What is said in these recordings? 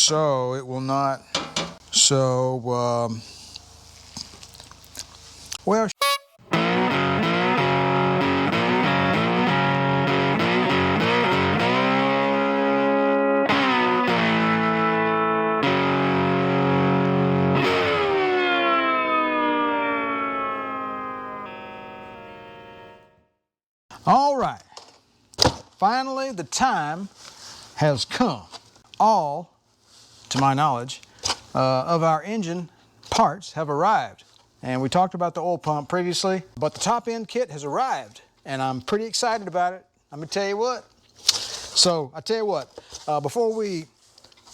so it will not, well, all right, finally the time has come. All, to my knowledge, of our engine parts have arrived. And we talked about the oil pump previously, but the top end kit has arrived and I'm pretty excited about it. I'm gonna tell you what. So I tell you what, before we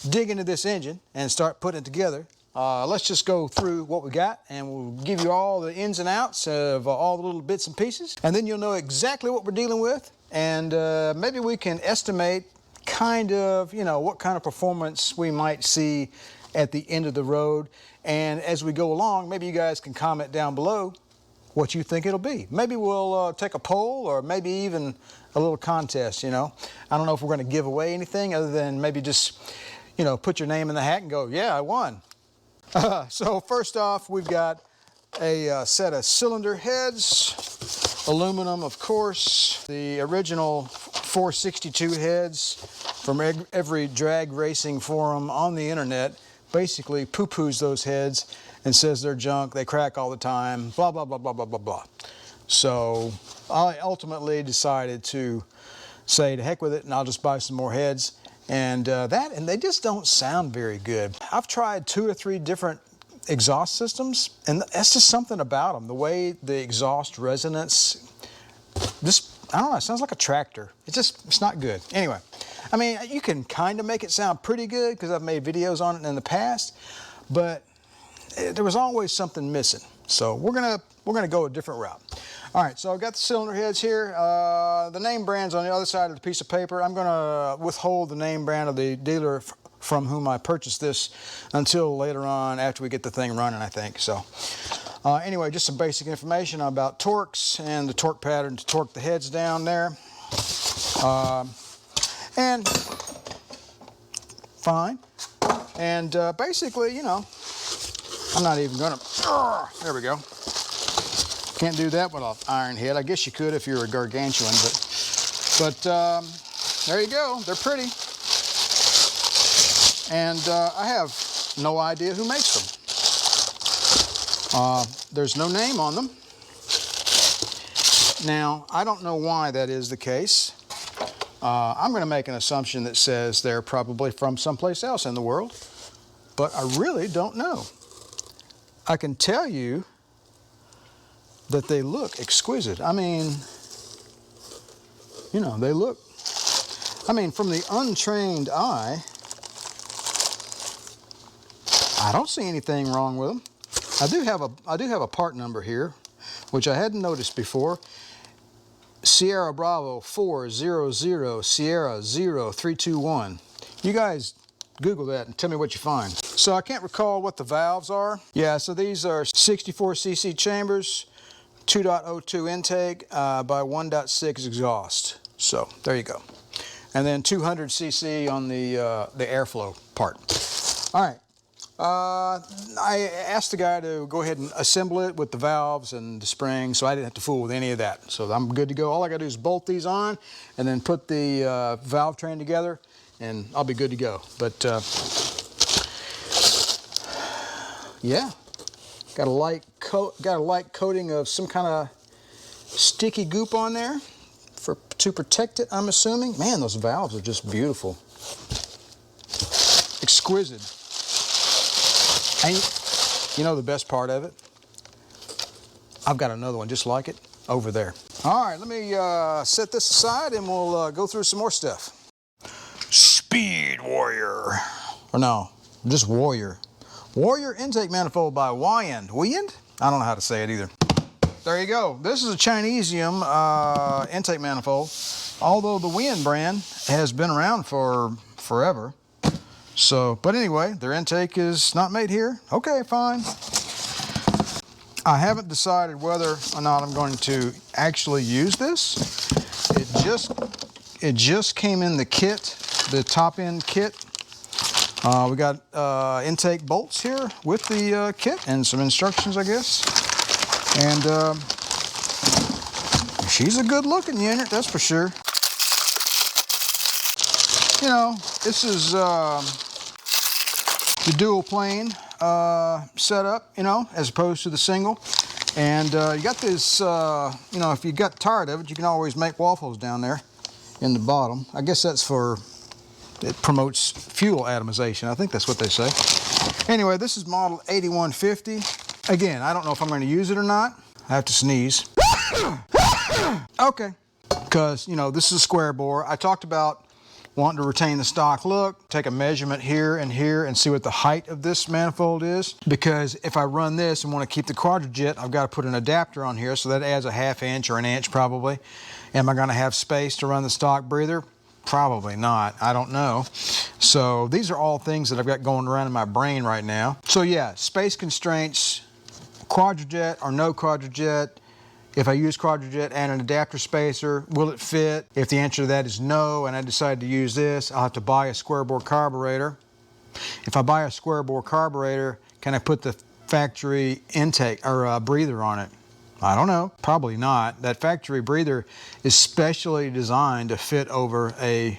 dig into this engine and start putting it together, let's just go through what we got and we'll give you all the ins and outs of all the little bits and pieces, and then you'll know exactly what we're dealing with, and maybe we can estimate kind of, you know, what kind of performance we might see at the end of the road. And as we go along, maybe you guys can comment down below what you think it'll be. Maybe we'll take a poll, or maybe even a little contest, you know. I don't know if we're going to give away anything other than maybe just, you know, put your name in the hat and go, yeah, I won. So first off, we've got a set of cylinder heads, aluminum, of course. The original 462 heads from every drag racing forum on the internet basically poo-poos those heads and says they're junk, they crack all the time, blah, blah, blah, blah, blah, blah, blah. So I ultimately decided to say to heck with it, and I'll just buy some more heads. And and they just don't sound very good. I've tried 2 or 3 different exhaust systems, and that's just something about them. The way the exhaust resonance, just, I don't know, it sounds like a tractor. It's not good. Anyway, I mean, you can kind of make it sound pretty good because I've made videos on it in the past, but there was always something missing. So we're gonna go a different route. All right, so I've got the cylinder heads here. The name brand's on the other side of the piece of paper. I'm gonna withhold the name brand of the dealer from whom I purchased this until later on after we get the thing running, I think. So anyway, just some basic information about torques and the torque pattern to torque the heads down there. And fine. And basically, you know, I'm not even gonna, there we go. Can't do that with an iron head. I guess you could if you're a gargantuan, but there you go. They're pretty. And I have no idea who makes them. There's no name on them. Now, I don't know why that is the case. I'm going to make an assumption that says they're probably from someplace else in the world, but I really don't know. I can tell you that they look exquisite. I mean, you know, they look, I mean, from the untrained eye, I don't see anything wrong with them. I do have a part number here, which I hadn't noticed before. Sierra Bravo 400 Sierra 0321. You guys Google that and tell me what you find. So I can't recall what the valves are. Yeah, so these are 64cc chambers, 2.02 intake by 1.6 exhaust. So there you go. And then 200cc on the airflow part. All right. I asked the guy to go ahead and assemble it with the valves and the springs, so I didn't have to fool with any of that. So I'm good to go. All I got to do is bolt these on and then put the valve train together, and I'll be good to go. But yeah, got a light coating of some kind of sticky goop on there to protect it, I'm assuming. Man, those valves are just beautiful, exquisite. And you know the best part of it? I've got another one just like it over there. All right, let me set this aside and we'll go through some more stuff. Speed Warrior. Or no, just Warrior. Warrior intake manifold by Wyand. Wyand? I don't know how to say it either. There you go. This is a Chinesium intake manifold. Although the Wyand brand has been around for forever. So, but anyway, their intake is not made here. Okay, fine. I haven't decided whether or not I'm going to actually use this. It just came in the kit, the top end kit. We got intake bolts here with the kit and some instructions, I guess. And she's a good looking unit, that's for sure. You know, this is the dual plane setup, you know, as opposed to the single. And you got this, you know, if you got tired of it, you can always make waffles down there in the bottom. I guess that's for, it promotes fuel atomization. I think that's what they say. Anyway, this is model 8150. Again, I don't know if I'm going to use it or not. I have to sneeze. Okay. Because, you know, this is a square bore. I talked about wanting to retain the stock look, take a measurement here and see what the height of this manifold is. Because if I run this and want to keep the quadrajet, I've got to put an adapter on here, so that adds a ½ inch or an inch probably. Am I going to have space to run the stock breather? Probably not. I don't know. So these are all things that I've got going around in my brain right now. So yeah, space constraints, quadrajet or no quadrajet. If I use quadrajet and an adapter spacer, will it fit? If the answer to that is no, and I decide to use this, I'll have to buy a square bore carburetor. If I buy a square bore carburetor, can I put the factory intake or breather on it? I don't know. Probably not. That factory breather is specially designed to fit over a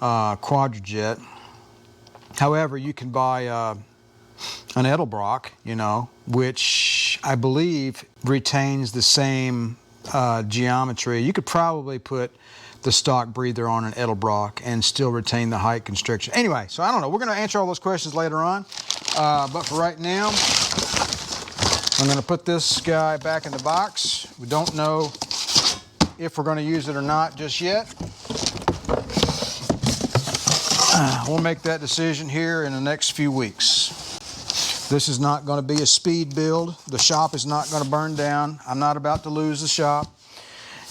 quadrajet. However, you can buy an Edelbrock, you know, which I believe retains the same geometry. You could probably put the stock breather on an Edelbrock and still retain the height constriction. Anyway, so I don't know. We're going to answer all those questions later on. But for right now, I'm going to put this guy back in the box. We don't know if we're going to use it or not just yet. We'll make that decision here in the next few weeks. This is not going to be a speed build. The shop is not going to burn down. I'm not about to lose the shop.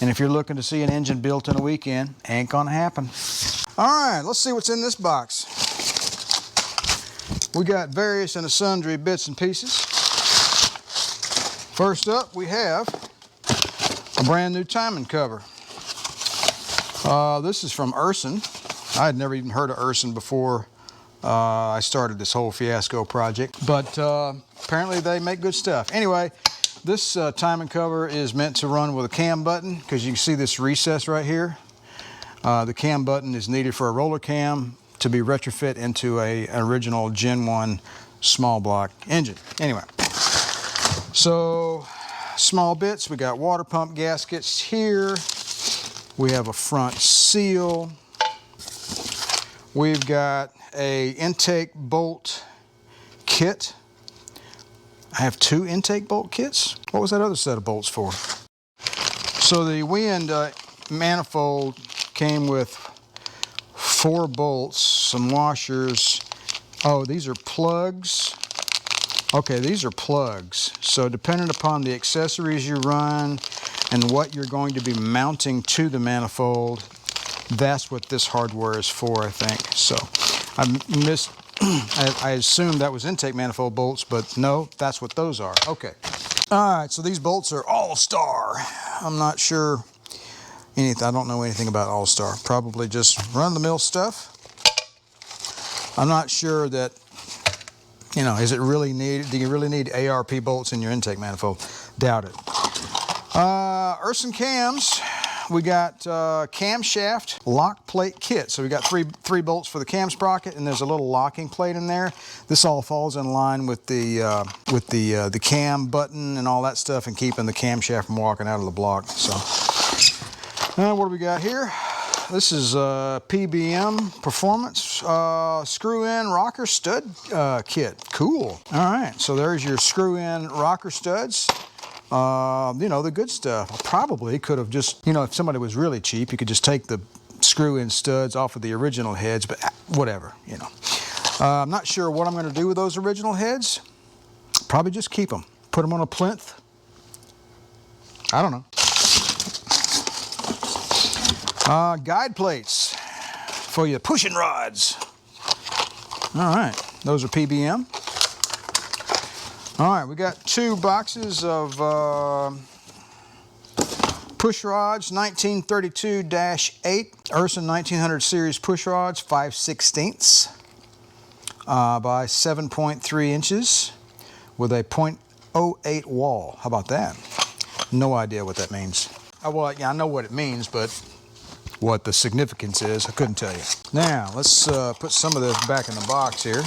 And if you're looking to see an engine built in a weekend, ain't going to happen. All right, let's see what's in this box. We got various and sundry bits and pieces. First up, we have a brand new timing cover. This is from Urson. I had never even heard of Urson before I started this whole fiasco project, but apparently they make good stuff. Anyway, this timing cover is meant to run with a cam button, because you can see this recess right here. The cam button is needed for a roller cam to be retrofit into an original Gen 1 small block engine. Anyway, so small bits, we got water pump gaskets here. We have a front seal. We've got a intake bolt kit. I have 2 intake bolt kits. What was that other set of bolts for? So the wind manifold came with 4 bolts, some washers. Oh, these are plugs. Okay, these are plugs. So depending upon the accessories you run and what you're going to be mounting to the manifold, that's what this hardware is for, I think. So I assumed that was intake manifold bolts, but no, that's what those are. Okay. All right, so these bolts are All-Star. I'm not sure anything. I don't know anything about All-Star. Probably just run-of-the-mill stuff. I'm not sure that, you know, is it really needed? Do you really need ARP bolts in your intake manifold? Doubt it. Urson cams. We got camshaft lock plate kit. So we got three bolts for the cam sprocket, and there's a little locking plate in there. This all falls in line with the cam button and all that stuff, and keeping the camshaft from walking out of the block. So what do we got here? This is PBM Performance screw-in rocker stud kit. Cool. All right, so there's your screw-in rocker studs. You know, the good stuff. I probably could have just, you know, if somebody was really cheap, you could just take the screw-in studs off of the original heads, but whatever, you know. I'm not sure what I'm going to do with those original heads. Probably just keep them. Put them on a plinth. I don't know. Guide plates for your pushing rods. All right, those are PBM. All right, we got 2 boxes of push rods, 1932-8, Urson 1900 series push rods, 5/16. by 7.3 inches with a .08 wall. How about that? No idea what that means. Well, yeah, I know what it means, but what the significance is, I couldn't tell you. Now, let's put some of this back in the box here.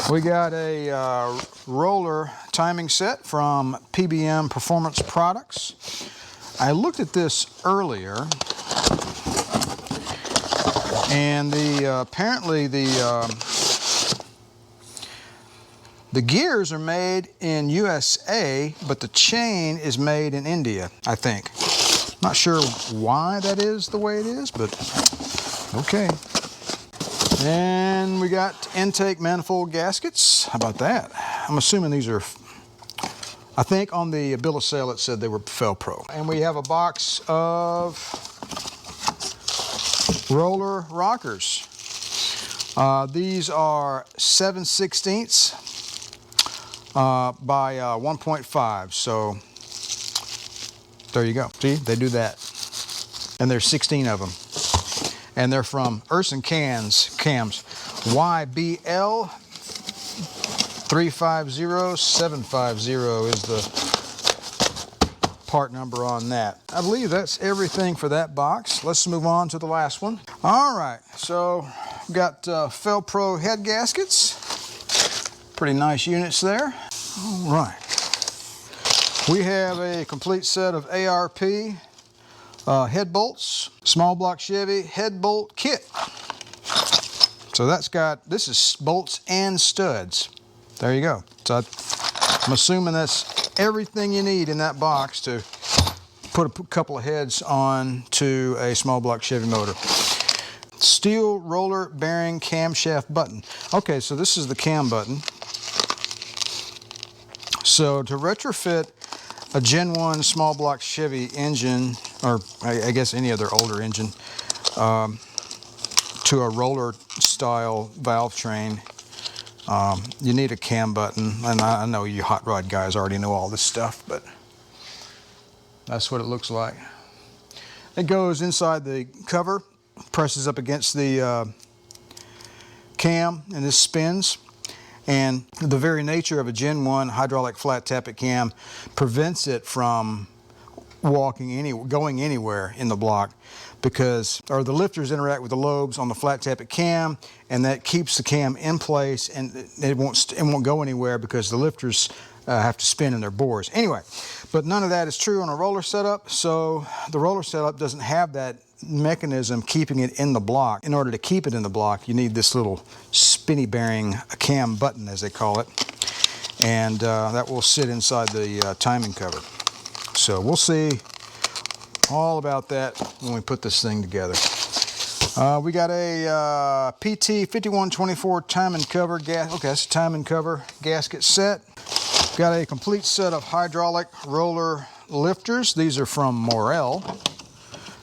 We got a roller timing set from PBM Performance Products. I looked at this earlier, and apparently the gears are made in USA, but the chain is made in India, I think. Not sure why that is the way it is, but okay. And we got intake manifold gaskets. How about that? I'm assuming these are, I think on the bill of sale it said they were Felpro. And we have a box of roller rockers. These are 7/16 by 1.5, so there you go. See, they do that. And there's 16 of them. And they're from Urson Cams. YBL 350750 is the part number on that. I believe that's everything for that box. Let's move on to the last one. All right, so we've got Felpro head gaskets. Pretty nice units there. All right. We have a complete set of ARP head bolts, small block Chevy head bolt kit. So this is bolts and studs. There you go. So I'm assuming that's everything you need in that box to put a couple of heads on to a small block Chevy motor. Steel roller bearing camshaft button. Okay, so this is the cam button. So to retrofit a Gen 1 small block Chevy engine, or I guess any other older engine, to a roller style valve train, you need a cam button. And I know you hot rod guys already know all this stuff, but that's what it looks like. It goes inside the cover, presses up against the cam, and this spins. And the very nature of a Gen 1 hydraulic flat tappet cam prevents it from going anywhere in the block, because the lifters interact with the lobes on the flat tappet cam, and that keeps the cam in place, and it won't go anywhere because the lifters have to spin in their bores. Anyway, but none of that is true on a roller setup, so the roller setup doesn't have that mechanism keeping it in the block. In order to keep it in the block, you need this little spinny bearing cam button, as they call it, and that will sit inside the timing cover. So we'll see all about that when we put this thing together. We got a PT 5124 timing cover okay, that's a timing cover gasket set. Got a complete set of hydraulic roller lifters. These are from Morel.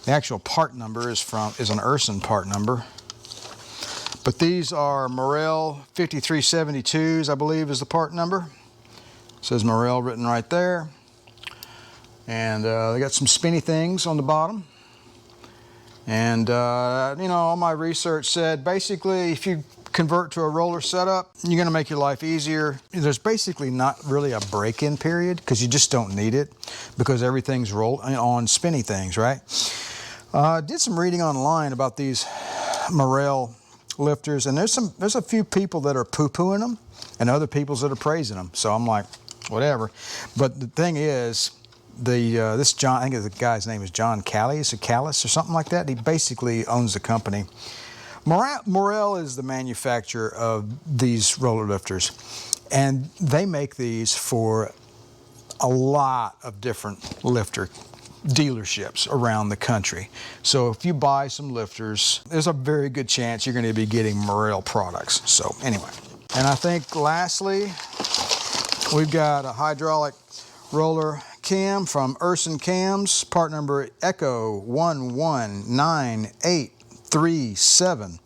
The actual part number is an Urson part number. But these are Morel 5372s, I believe is the part number. It says Morel written right there. And they got some spinny things on the bottom. And you know, all my research said basically if you convert to a roller setup, you're going to make your life easier. There's basically not really a break-in period because you just don't need it, because everything's rolled on spinny things, right? Did some reading online about these Morel lifters, and there's a few people that are poo-pooing them and other people that are praising them. So I'm like, whatever. But the thing is, this John, I think the guy's name is John Callis or something like that. He basically owns the company. Morel is the manufacturer of these roller lifters, and they make these for a lot of different lifter dealerships around the country. So if you buy some lifters, there's a very good chance you're going to be getting Morel products. So anyway, and I think lastly, we've got a hydraulic roller cam from Urson Cams, part number Echo 119837.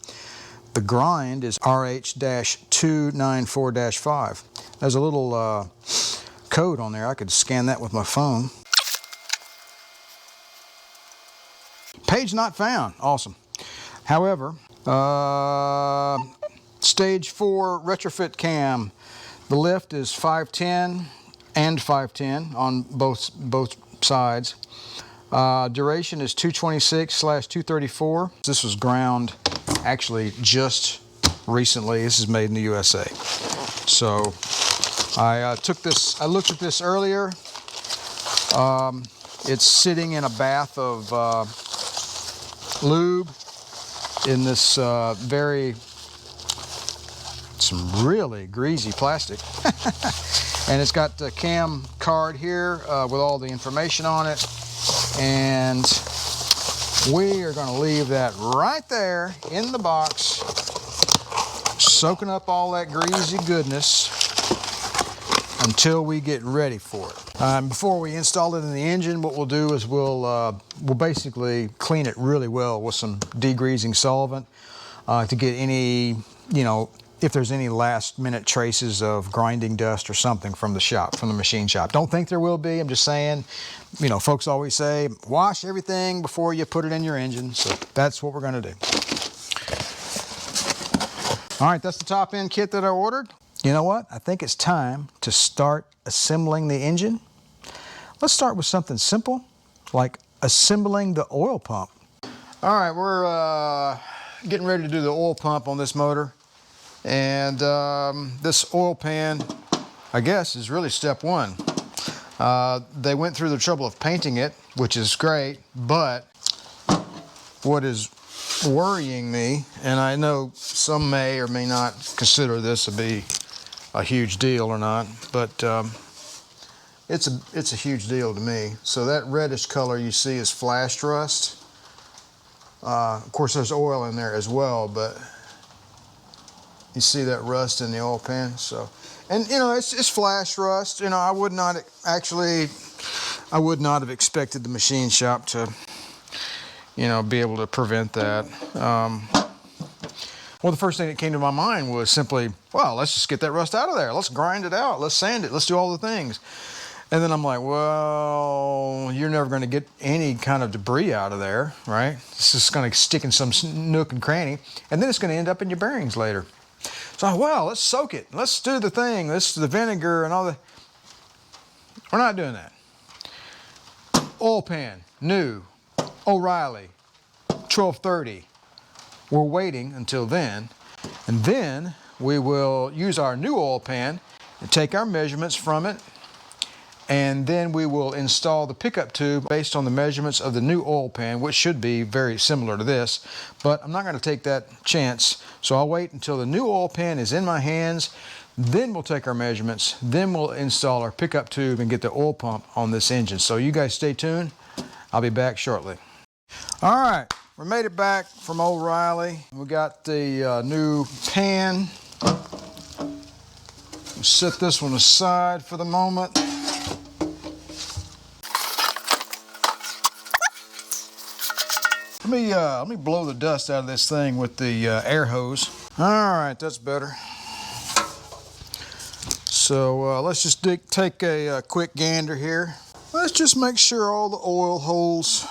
The grind is RH-294-5. There's a little code on there. I could scan that with my phone. Page not found. Awesome. However, Stage 4 retrofit cam. The lift is 510 and 510 on both sides. Duration is 226/234. This was ground actually just recently. This is made in the USA. So I looked at this earlier. It's sitting in a bath of lube in this some really greasy plastic. And it's got the cam card here with all the information on it. And we are going to leave that right there in the box, soaking up all that greasy goodness until we get ready for it. Before we install it in the engine, what we'll do is we'll basically clean it really well with some degreasing solvent to get any, if there's any last minute traces of grinding dust or something from the shop, from the machine shop. Don't think there will be, I'm just saying, folks always say, wash everything before you put it in your engine. So that's what we're gonna do. All right, that's the top end kit that I ordered. You know what? I think it's time to start assembling the engine. Let's start with something simple, like assembling the oil pump. All right, we're getting ready to do the oil pump on this motor. And this oil pan, I guess, is really step one. They went through the trouble of painting it, which is great, but what is worrying me, and I know some may or may not consider this to be a huge deal or not, but it's a huge deal to me. So that reddish color you see is flash rust. Of course, there's oil in there as well, but you see that rust in the oil pan. So, and it's flash rust. I would not have expected the machine shop to, be able to prevent that. Well, the first thing that came to my mind was simply, well, let's just get that rust out of there. Let's grind it out. Let's sand it. Let's do all the things. And then I'm like, well, you're never going to get any kind of debris out of there, right? It's just going to stick in some nook and cranny, and then it's going to end up in your bearings later. So, well, let's soak it. Let's do the thing. Let's do the vinegar and all the... We're not doing that. Oil pan, new, O'Reilly, 1230. We're waiting until then, and then we will use our new oil pan and take our measurements from it, and then we will install the pickup tube based on the measurements of the new oil pan, which should be very similar to this, but I'm not going to take that chance, so I'll wait until the new oil pan is in my hands, then we'll take our measurements, then we'll install our pickup tube and get the oil pump on this engine. So you guys stay tuned. I'll be back shortly. All right. We made it back from O'Reilly. We got the new pan. We'll set this one aside for the moment. Let me blow the dust out of this thing with the air hose. All right, that's better. So let's just take a quick gander here. Let's just make sure all the oil holes.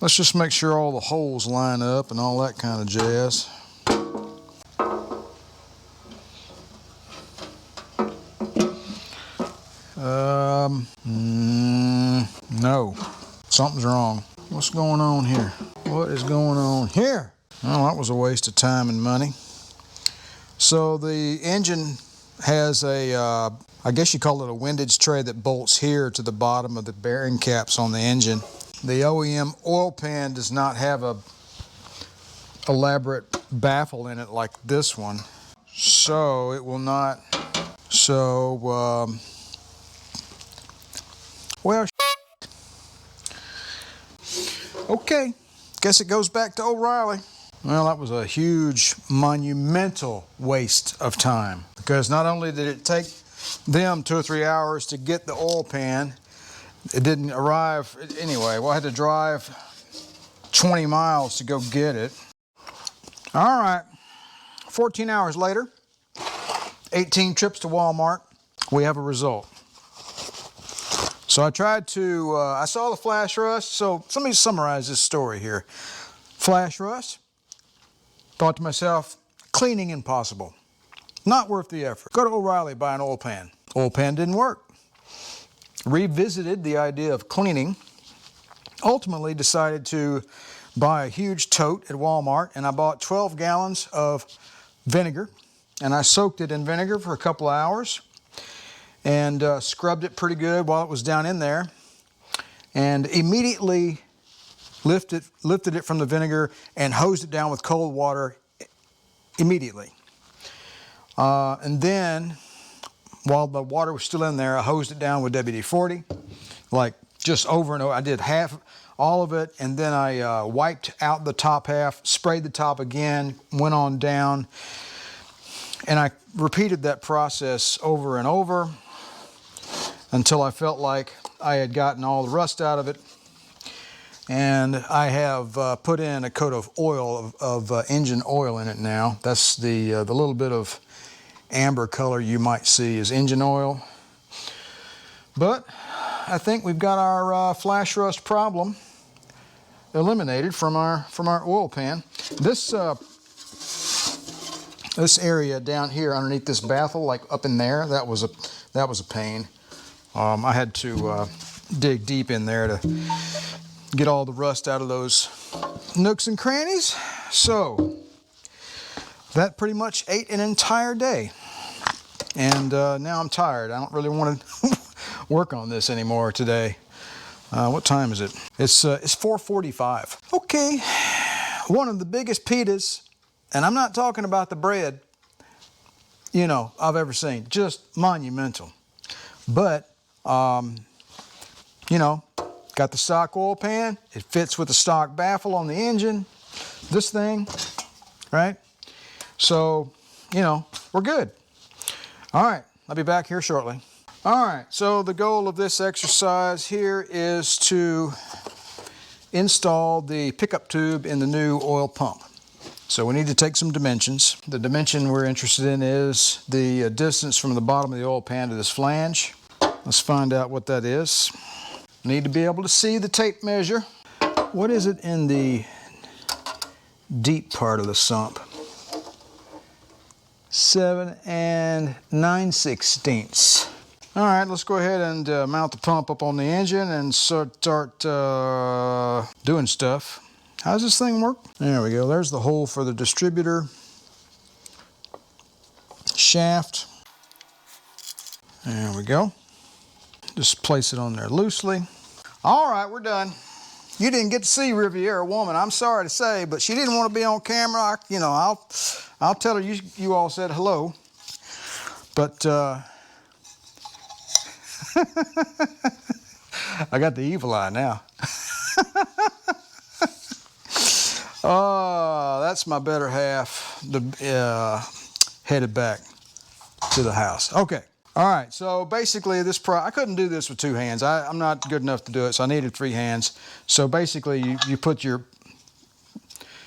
Let's just make sure all the holes line up and all that kind of jazz. No, something's wrong. What's going on here? What is going on here? Well, that was a waste of time and money. So the engine has a, I guess you call it a windage tray that bolts here to the bottom of the bearing caps on the engine. The OEM oil pan does not have a elaborate baffle in it like this one, so it will not. So, well, okay. Guess it goes back to O'Reilly. Well, that was a huge, monumental waste of time, because not only did it take them 2 or 3 hours to get the oil pan, it didn't arrive anyway. Well, I had to drive 20 miles to go get it. All right, 14 hours later, 18 trips to Walmart, we have a result. So I tried to, I saw the flash rust, so let me summarize this story here. Flash rust, thought to myself, Cleaning impossible. Not worth the effort. Go to O'Reilly, buy an oil pan. Oil pan didn't work. Revisited the idea of cleaning. Ultimately decided to buy a huge tote at Walmart, and I bought 12 gallons of vinegar, and I soaked it in vinegar for a couple of hours and scrubbed it pretty good while it was down in there, and immediately lifted it from the vinegar and hosed it down with cold water immediately. And then, while the water was still in there, I hosed it down with WD-40, like just over and over. I did all of it, and then I wiped out the top half, sprayed the top again, went on down, and I repeated that process over and over until I felt like I had gotten all the rust out of it. And I have put in a coat of oil, of engine oil in it now. That's the little bit of amber color you might see is engine oil. But I think we've got our flash rust problem eliminated from our oil pan. This area down here underneath this baffle, like up in there, that was a pain. I had to dig deep in there to get all the rust out of those nooks and crannies. So that pretty much ate an entire day, and now I'm tired. I don't really want to work on this anymore today. What time is it? It's 4:45. Okay, one of the biggest pitas, and I'm not talking about the bread, I've ever seen. Just monumental. But got the stock oil pan. It fits with the stock baffle on the engine. This thing, right? So, we're good. All right, I'll be back here shortly. All right, so the goal of this exercise here is to install the pickup tube in the new oil pump. So we need to take some dimensions. The dimension we're interested in is the distance from the bottom of the oil pan to this flange. Let's find out what that is. Need to be able to see the tape measure. What is it in the deep part of the sump? 7 9/16. All right, let's go ahead and mount the pump up on the engine and start doing stuff. How does this thing work? There we go. There's the hole for the distributor shaft. There we go. Just place it on there loosely. All right, we're done. You didn't get to see Riviera Woman, I'm sorry to say, but she didn't want to be on camera. I'll tell her you all said hello. But I got the evil eye now. Oh, that's my better half headed back to the house. Okay. All right, so basically I couldn't do this with two hands. I'm not good enough to do it, so I needed 3 hands. So basically you put your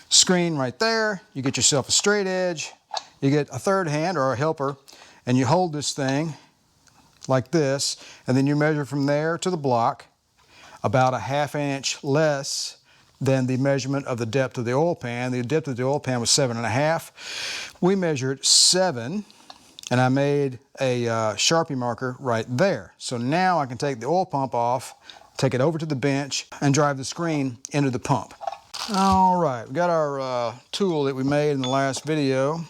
screen right there, you get yourself a straight edge, you get a third hand or a helper, and you hold this thing like this, and then you measure from there to the block about a 1/2 inch less than the measurement of the depth of the oil pan. The depth of the oil pan was 7.5. We measured 7. And I made a Sharpie marker right there. So now I can take the oil pump off, take it over to the bench, and drive the screen into the pump. All right, we got our tool that we made in the last video.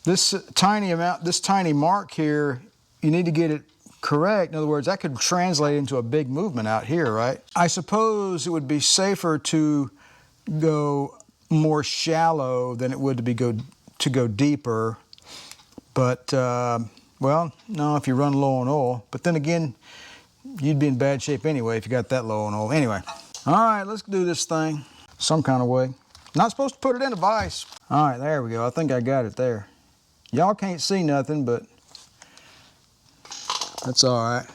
This tiny mark here, you need to get it correct. In other words, that could translate into a big movement out here, right? I suppose it would be safer to go more shallow than it would to go deeper. But, well, no, if you run low on oil. But then again, you'd be in bad shape anyway if you got that low on oil. Anyway, all right, let's do this thing some kind of way. Not supposed to put it in a vise. All right, there we go. I think I got it there. Y'all can't see nothing, but that's all right.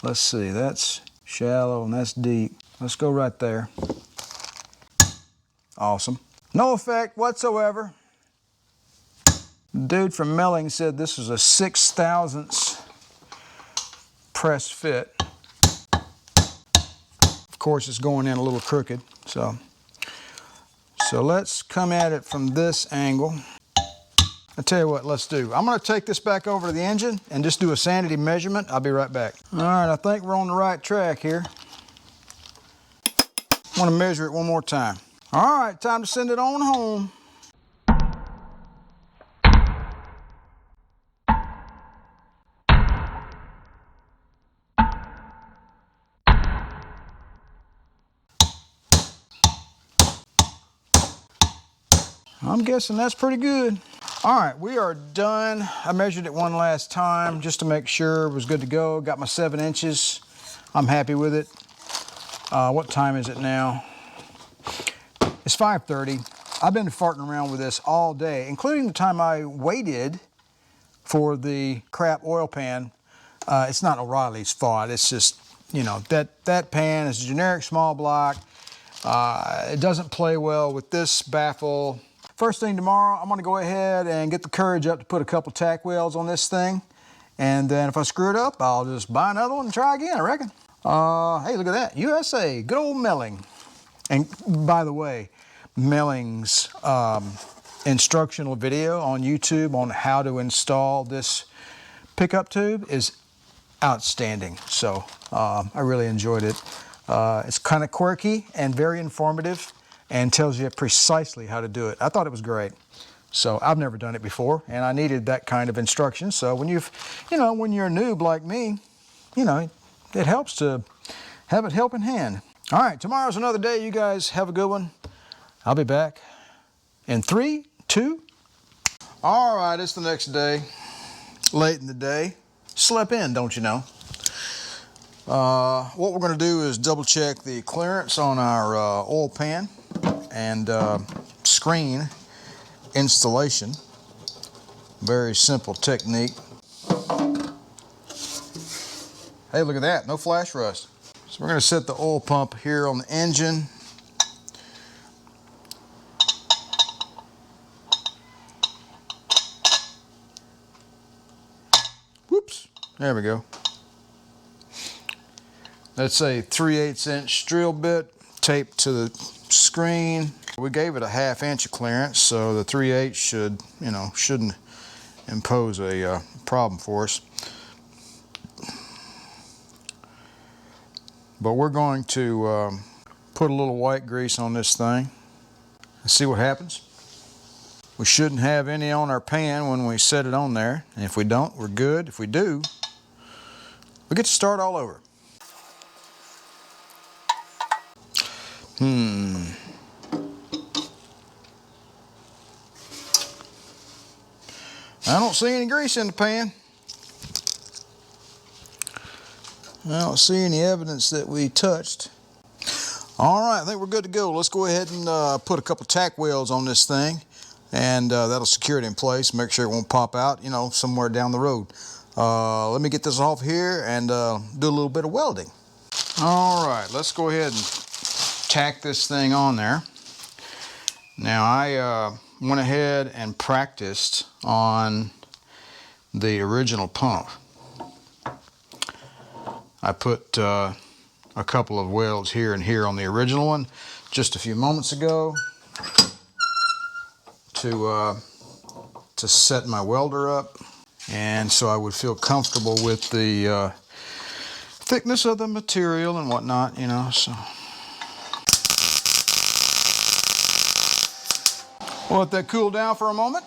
Let's see, that's shallow and that's deep. Let's go right there. Awesome. No effect whatsoever. Dude from Melling said this was a 6/1000 press fit. Of course, it's going in a little crooked, so let's come at it from this angle. I tell you what, let's do. I'm going to take this back over to the engine and just do a sanity measurement. I'll be right back. All right, I think we're on the right track here. I want to measure it one more time. All right, time to send it on home. I'm guessing that's pretty good. All right, we are done. I measured it one last time just to make sure it was good to go. Got my 7 inches. I'm happy with it. What time is it now? It's 5:30. I've been farting around with this all day, including the time I waited for the crap oil pan. It's not O'Reilly's fault. It's just, you know, that pan is a generic small block. It doesn't play well with this Baffle. First thing tomorrow, I'm gonna go ahead and get the courage up to put a couple tack wheels on this thing. And then if I screw it up, I'll just buy another one and try again, I reckon. Hey, look at that, USA, good old Melling. And by the way, Melling's instructional video on YouTube on how to install this pickup tube is outstanding. So I really enjoyed it. It's kind of quirky and very informative and tells you precisely how to do it. I thought it was great. So I've never done it before and I needed that kind of instruction. So when you're a noob like me, you know, it helps to have it helping hand. All right, tomorrow's another day. You guys have a good one. I'll be back in 3, 2. All right, it's the next day, late in the day. Slept in, don't you know? What we're gonna do is double check the clearance on our oil pan and screen installation. Very simple technique. Hey, look at that, no flash rust. So we're gonna set the oil pump here on the engine. Whoops, there we go. That's a 3/8 inch drill bit taped to the screen. We gave it a 1/2 inch of clearance, so the 3/8 shouldn't impose a problem for us. But we're going to put a little white grease on this thing and see what happens. We shouldn't have any on our pan when we set it on there. And if we don't, we're good. If we do, we get to start all over. I don't see any grease in the pan. I don't see any evidence that we touched. All right, I think we're good to go. Let's go ahead and put a couple tack wheels on this thing, and that'll secure it in place, make sure it won't pop out, you know, somewhere down the road. Let me get this off here and do a little bit of welding. All right, let's go ahead and tack this thing on there. Now I went ahead and practiced on the original pump. I put a couple of welds here and here on the original one just a few moments ago to set my welder up, and so I would feel comfortable with the thickness of the material and whatnot, you know. So we'll let that cool down for a moment.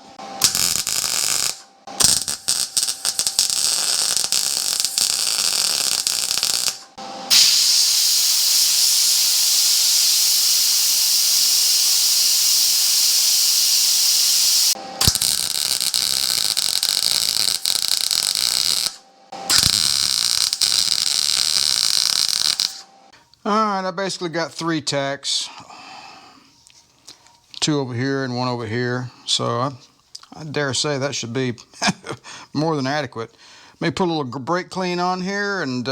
All right, I basically got 3 tacks, 2 over here and 1 over here. So I dare say that should be more than adequate. May put a little brake clean on here and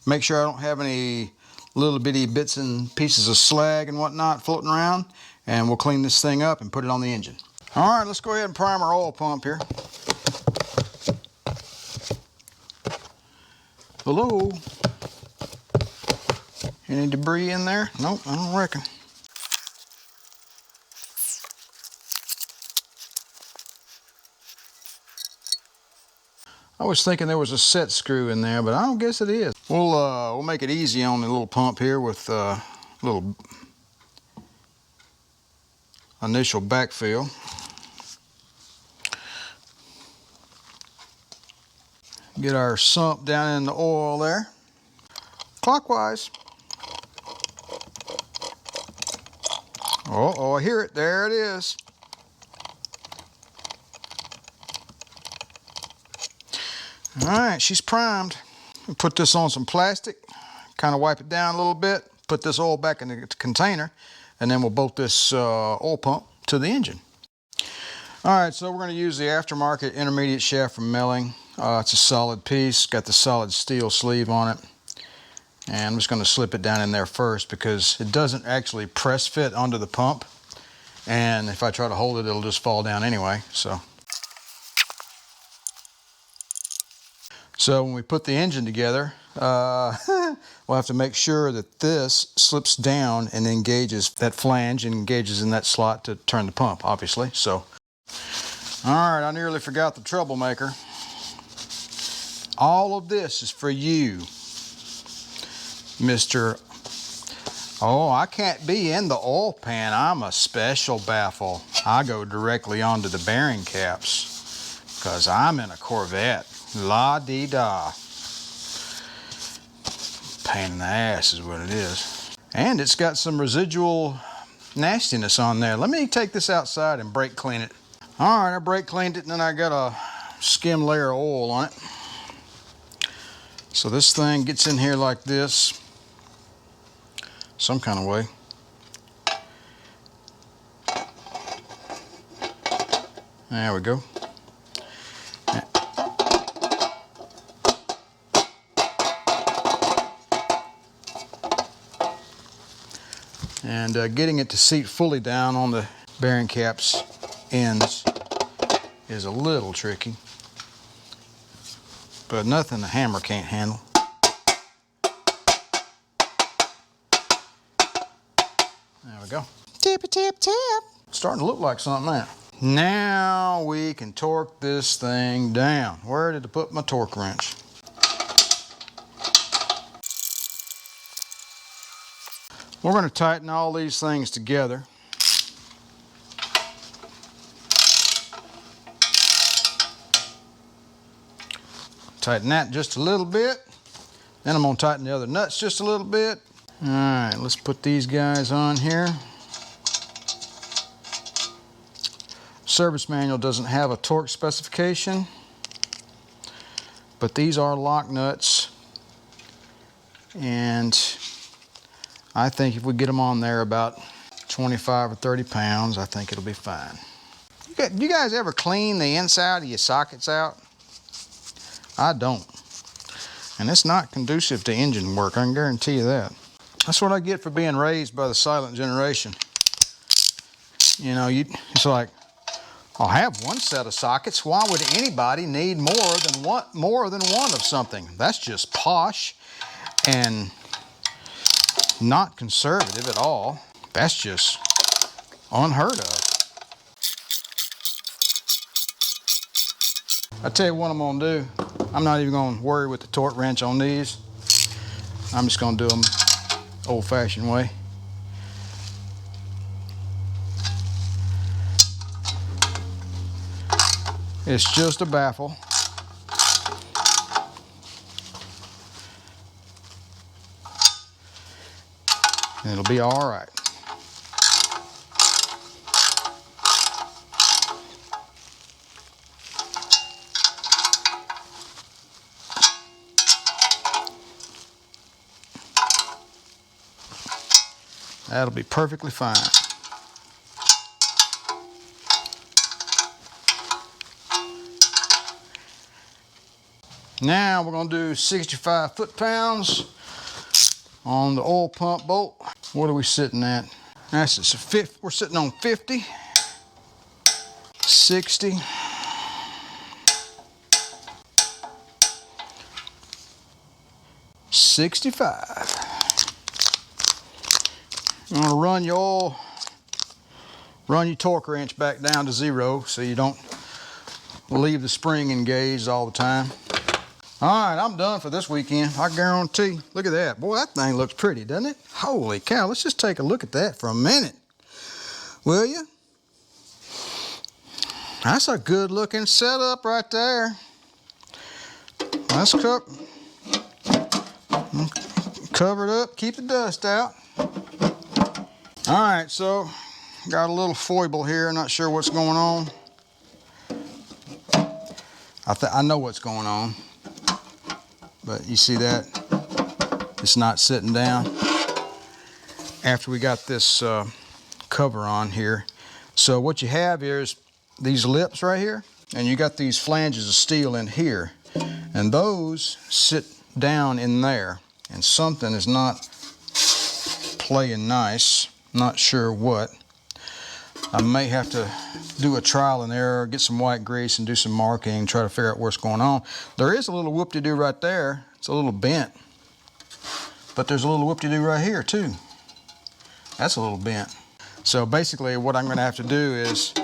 make sure I don't have any little bitty bits and pieces of slag and whatnot floating around, and we'll clean this thing up and put it on the engine. All right, let's go ahead and prime our oil pump here. Hello? Any debris in there? Nope, I don't reckon. I was thinking there was a set screw in there, but I don't guess it is. We'll make it easy on the little pump here with a little initial backfill. Get our sump down in the oil there, clockwise. Oh, I hear it. There it is. All right, she's primed. Put this on some plastic, kind of wipe it down a little bit, put this oil back in the container, and then we'll bolt this oil pump to the engine. All right, so we're going to use the aftermarket intermediate shaft from Melling. It's a solid piece, got the solid steel sleeve on it. And I'm just going to slip it down in there first because it doesn't actually press fit onto the pump. And if I try to hold it, it'll just fall down anyway. So when we put the engine together, we'll have to make sure that this slips down and engages that flange and engages in that slot to turn the pump, obviously. So, all right, I nearly forgot the troublemaker. All of this is for you, Mr. Oh, I can't be in the oil pan. I'm a special Baffle. I go directly onto the bearing caps because I'm in a Corvette. La-dee-da. Pain in the ass is what it is. And it's got some residual nastiness on there. Let me take this outside and brake clean it. All right, I brake cleaned it and then I got a skim layer of oil on it. So this thing gets in here like this, some kind of way. There we go. And getting it to seat fully down on the bearing caps ends is a little tricky, but nothing the hammer can't handle. There we go. Tippy tip tip. Starting to look like something now. Now we can torque this thing down. Where did I put my torque wrench? We're going to tighten all these things together. Tighten that just a little bit. Then I'm going to tighten the other nuts just a little bit. All right, let's put these guys on here. Service manual doesn't have a torque specification, but these are lock nuts. And I think if we get them on there about 25 or 30 pounds, I think it'll be fine. You guys ever clean the inside of your sockets out? I don't. And it's not conducive to engine work, I can guarantee you that. That's what I get for being raised by the silent generation. You know, it's like, I'll have one set of sockets. Why would anybody need more than one of something? That's just posh and not conservative at all. That's just unheard of. I tell you what I'm gonna do. I'm not even gonna worry with the torque wrench on these. I'm just gonna do them old-fashioned way. It's just a Baffle. And it'll be all right. That'll be perfectly fine. Now we're going to do 65 foot-pounds on the oil pump bolt. What are we sitting at? That's just a 50. We're sitting on 50, 60, 65. You're going to run your torque wrench back down to 0 so you don't leave the spring engaged all the time. All right, I'm done for this weekend. I guarantee. Look at that. Boy, that thing looks pretty, doesn't it? Holy cow, let's just take a look at that for a minute. Will you? That's a good looking setup right there. Let's cover it up, keep the dust out. All right, so got a little foible here. Not sure what's going on. I know what's going on. But you see that? It's not sitting down. After we got this cover on here. So what you have here is these lips right here, and you got these flanges of steel in here. And those sit down in there. And something is not playing nice. Not sure what. I may have to do a trial and error, get some white grease and do some marking, try to figure out what's going on. There is a little whoop-de-doo right there. It's a little bent. But there's a little whoop-de-doo right here too. That's a little bent. So basically what I'm gonna have to do is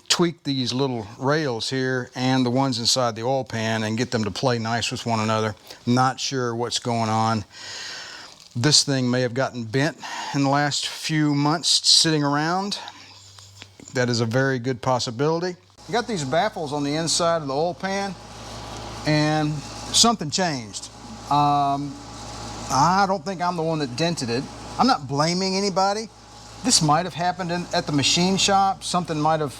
tweak these little rails here and the ones inside the oil pan and get them to play nice with one another. Not sure what's going on. This thing may have gotten bent in the last few months sitting around. That is a very good possibility. I got these baffles on the inside of the oil pan and something changed. I don't think I'm the one that dented it. I'm not blaming anybody. This might have happened at the machine shop. Something might have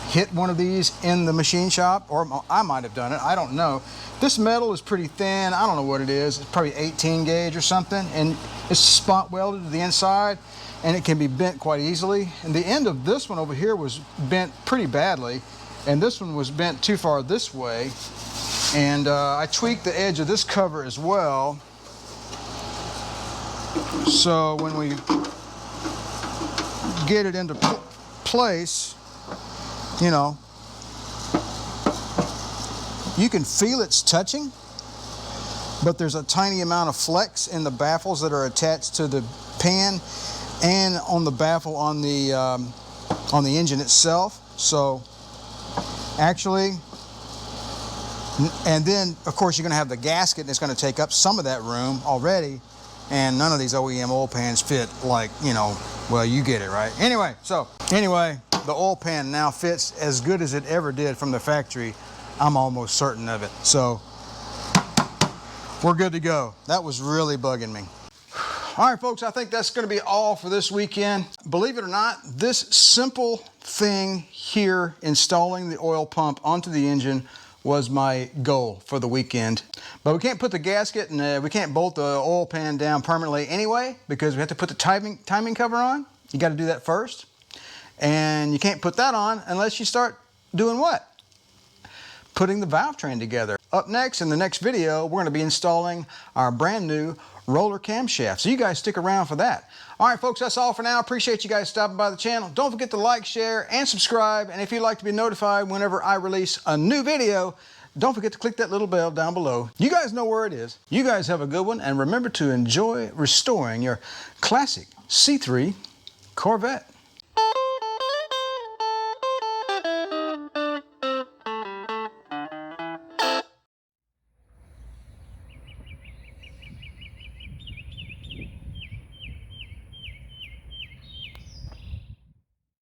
hit one of these in the machine shop, or I might have done it. I don't know. This metal is pretty thin. I don't know what it is. It's probably 18 gauge or something, and it's spot welded to the inside, and it can be bent quite easily. And the end of this one over here was bent pretty badly, and this one was bent too far this way. And I tweaked the edge of this cover as well. So when we get it into place, you know, you can feel it's touching, but there's a tiny amount of flex in the baffles that are attached to the pan and on the baffle on the engine itself. So actually, and then of course you're going to have the gasket, and it's going to take up some of that room already, and none of these OEM oil pans fit like, you know, well, you get it, right? Anyway, the oil pan now fits as good as it ever did from the factory. I'm almost certain of it. So we're good to go. That was really bugging me. All right, folks, I think that's going to be all for this weekend. Believe it or not, this simple thing here, installing the oil pump onto the engine, was my goal for the weekend. But we can't put the gasket and we can't bolt the oil pan down permanently anyway, because we have to put the timing cover on. You got to do that first. And you can't put that on unless you start doing what? Putting the valve train together. Up next, in the next video, we're going to be installing our brand new roller camshaft. So you guys stick around for that. All right, folks, that's all for now. Appreciate you guys stopping by the channel. Don't forget to like, share, and subscribe. And if you'd like to be notified whenever I release a new video, don't forget to click that little bell down below. You guys know where it is. You guys have a good one, and remember to enjoy restoring your classic C3 Corvette.